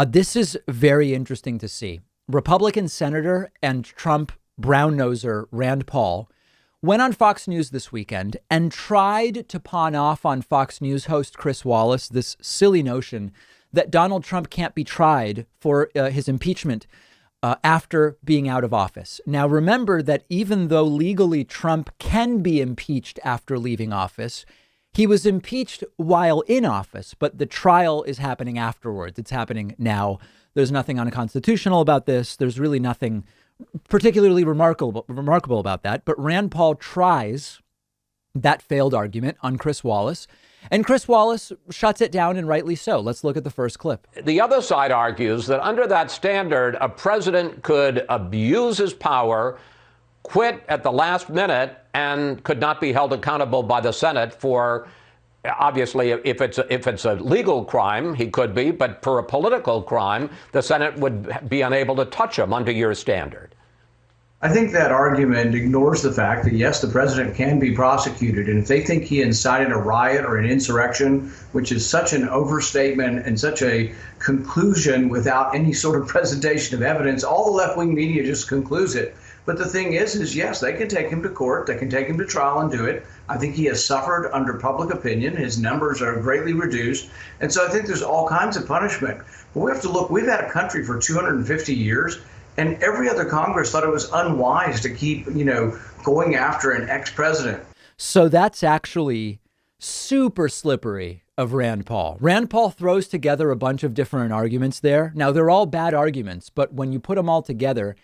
This is very interesting to see. Republican Senator and Trump brown-noser Rand Paul went on Fox News this weekend and tried to pawn off on Fox News host Chris Wallace this silly notion that Donald Trump can't be tried for his impeachment after being out of office. Now, remember that even though legally Trump can be impeached after leaving office, he was impeached while in office, but the trial is happening afterwards. It's happening now. There's nothing unconstitutional about this. There's really nothing particularly remarkable about that. But Rand Paul tries that failed argument on Chris Wallace, and Chris Wallace shuts it down, and rightly so. Let's look at the first clip. The other side argues that under that standard, a president could abuse his power, quit at the last minute, and could not be held accountable by the Senate for, obviously, if it's a legal crime, he could be, but for a political crime, the Senate would be unable to touch him under your standard. I think that argument ignores the fact that, yes, the president can be prosecuted. And if they think he incited a riot or an insurrection, which is such an overstatement and such a conclusion without any sort of presentation of evidence, all the left-wing media just concludes it. But the thing is yes, they can take him to court. They can take him to trial and do it. I think he has suffered under public opinion. His numbers are greatly reduced. And so I think there's all kinds of punishment. But we have to look, we've had a country for 250 years. And every other Congress thought it was unwise to keep, going after an ex-president. So that's actually super slippery of Rand Paul. Rand Paul throws together a bunch of different arguments there. Now, they're all bad arguments, but when you put them all together,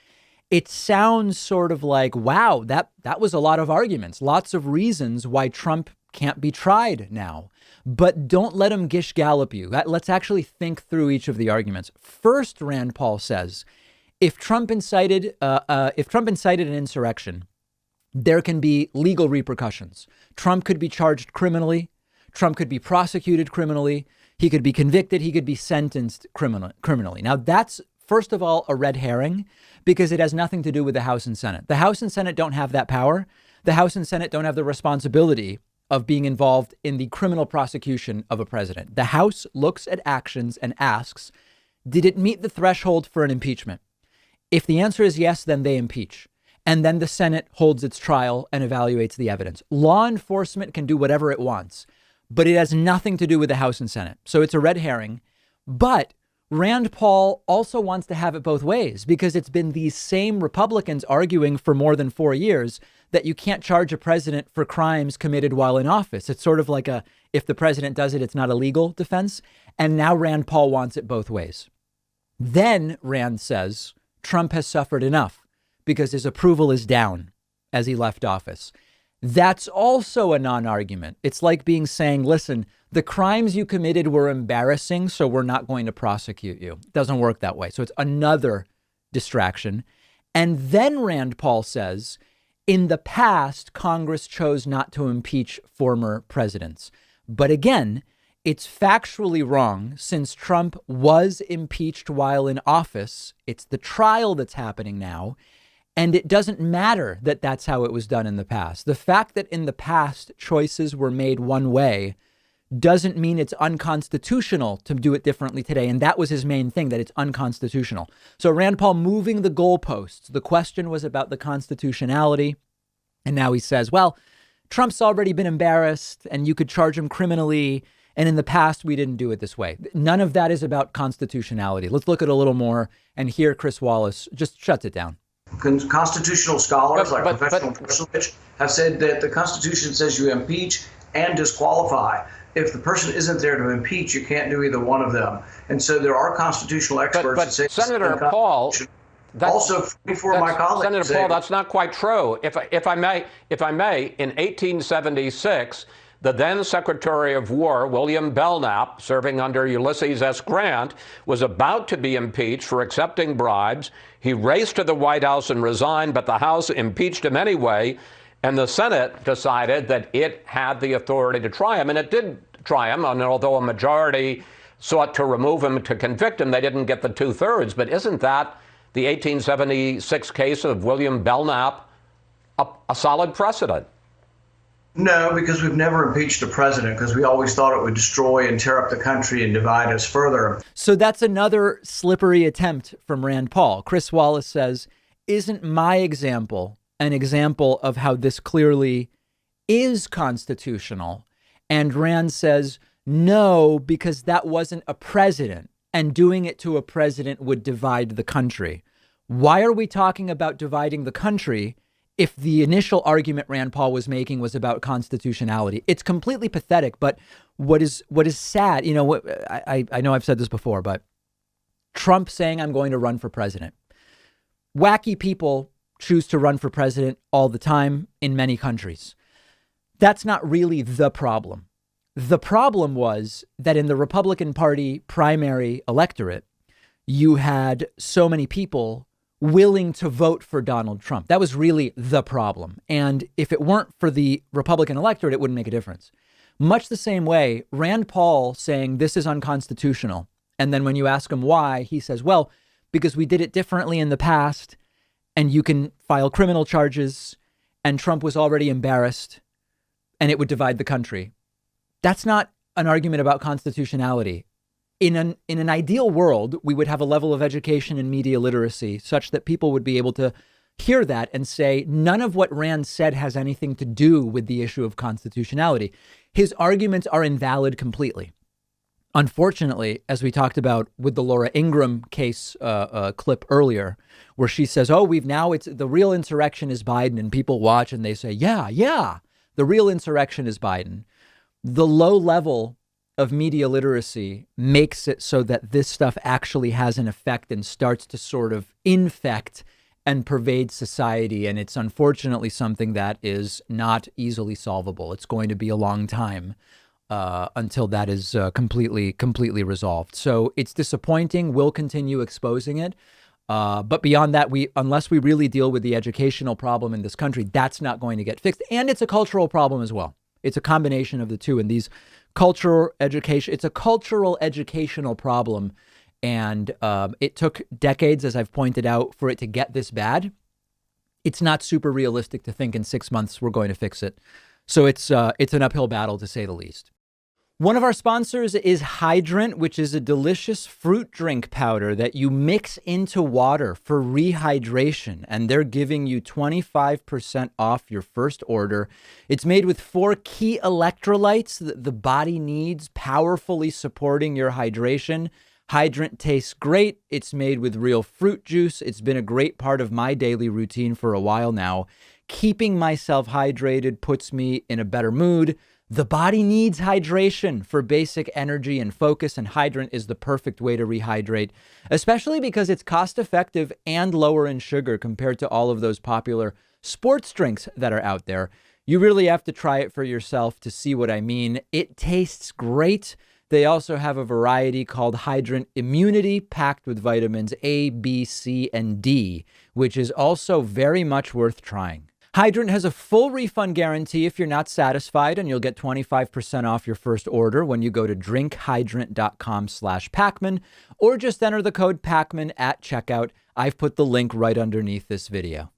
it sounds sort of like, wow, that was a lot of arguments, lots of reasons why Trump can't be tried now. But don't let him gish gallop you. Let's actually think through each of the arguments. First, Rand Paul says, if Trump incited an insurrection, there can be legal repercussions. Trump could be charged criminally. Trump could be prosecuted criminally. He could be convicted. He could be sentenced criminally. Now, that's, first of all, a red herring because it has nothing to do with the House and Senate. The House and Senate don't have that power. The House and Senate don't have the responsibility of being involved in the criminal prosecution of a president. The House looks at actions and asks, did it meet the threshold for an impeachment? If the answer is yes, then they impeach. And then the Senate holds its trial and evaluates the evidence. Law enforcement can do whatever it wants, but it has nothing to do with the House and Senate. So it's a red herring. But Rand Paul also wants to have it both ways because it's been these same Republicans arguing for more than 4 years that you can't charge a president for crimes committed while in office. It's sort of like if the president does it, it's not a legal defense. And now Rand Paul wants it both ways. Then Rand says, Trump has suffered enough because his approval is down as he left office. That's also a non-argument. It's like saying, listen, the crimes you committed were embarrassing, so we're not going to prosecute you. It doesn't work that way. So it's another distraction. And then Rand Paul says, in the past, Congress chose not to impeach former presidents. But again, it's factually wrong since Trump was impeached while in office. It's the trial that's happening now. And it doesn't matter that that's how it was done in the past. The fact that in the past choices were made one way doesn't mean it's unconstitutional to do it differently today. And that was his main thing, that it's unconstitutional. So Rand Paul moving the goalposts. The question was about the constitutionality. And now he says, well, Trump's already been embarrassed and you could charge him criminally. And in the past, we didn't do it this way. None of that is about constitutionality. Let's look at a little more. And here, Chris Wallace just shuts it down. Constitutional scholars like professional personage have said that the Constitution says you impeach and disqualify. If the person isn't there to impeach, you can't do either one of them. And so there are constitutional experts that say Senator Paul, also before my colleagues. Senator Paul, that's not quite true. If I may, in 1876, the then Secretary of War, William Belknap, serving under Ulysses S. Grant, was about to be impeached for accepting bribes. He raced to the White House and resigned, but the House impeached him anyway. And the Senate decided that it had the authority to try him. And it did try him. And although a majority sought to remove him to convict him, they didn't get the 2/3. But isn't that the 1876 case of William Belknap a solid precedent? No, because we've never impeached a president because we always thought it would destroy and tear up the country and divide us further. So that's another slippery attempt from Rand Paul. Chris Wallace says, isn't my example an example of how this clearly is constitutional? And Rand says, no, because that wasn't a president, and doing it to a president would divide the country. Why are we talking about dividing the country if the initial argument Rand Paul was making was about constitutionality? It's completely pathetic. But what is sad, you know, I know I've said this before, but Trump saying I'm going to run for president. Wacky people choose to run for president all the time in many countries. That's not really the problem. The problem was that in the Republican Party primary electorate, you had so many people willing to vote for Donald Trump. That was really the problem. And if it weren't for the Republican electorate, it wouldn't make a difference. Much the same way, Rand Paul saying this is unconstitutional. And then when you ask him why, he says, well, because we did it differently in the past and you can file criminal charges and Trump was already embarrassed and it would divide the country. That's not an argument about constitutionality. In an ideal world, we would have a level of education and media literacy such that people would be able to hear that and say, none of what Rand said has anything to do with the issue of constitutionality. His arguments are invalid completely. Unfortunately, as we talked about with the Laura Ingraham case clip earlier, where she says, oh, it's the real insurrection is Biden, and people watch and they say, yeah, the real insurrection is Biden. The low level of media literacy makes it so that this stuff actually has an effect and starts to sort of infect and pervade society. And it's unfortunately something that is not easily solvable. It's going to be a long time until that is completely resolved. So it's disappointing. We'll continue exposing it. But beyond that, unless we really deal with the educational problem in this country, that's not going to get fixed. And it's a cultural problem as well. It's a combination of the two. And it's a cultural educational problem. And it took decades, as I've pointed out, for it to get this bad. It's not super realistic to think in 6 months we're going to fix it. So it's an uphill battle, to say the least. One of our sponsors is Hydrant, which is a delicious fruit drink powder that you mix into water for rehydration. And they're giving you 25% off your first order. It's made with 4 key electrolytes that the body needs, powerfully supporting your hydration. Hydrant tastes great. It's made with real fruit juice. It's been a great part of my daily routine for a while now. Keeping myself hydrated puts me in a better mood. The body needs hydration for basic energy and focus, and Hydrant is the perfect way to rehydrate, especially because it's cost effective and lower in sugar compared to all of those popular sports drinks that are out there. You really have to try it for yourself to see what I mean. It tastes great. They also have a variety called Hydrant Immunity, packed with vitamins A, B, C, and D, which is also very much worth trying. Hydrant has a full refund guarantee if you're not satisfied, and you'll get 25% off your first order when you go to drinkhydrant.com/Pakman, or just enter the code Pakman at checkout. I've put the link right underneath this video.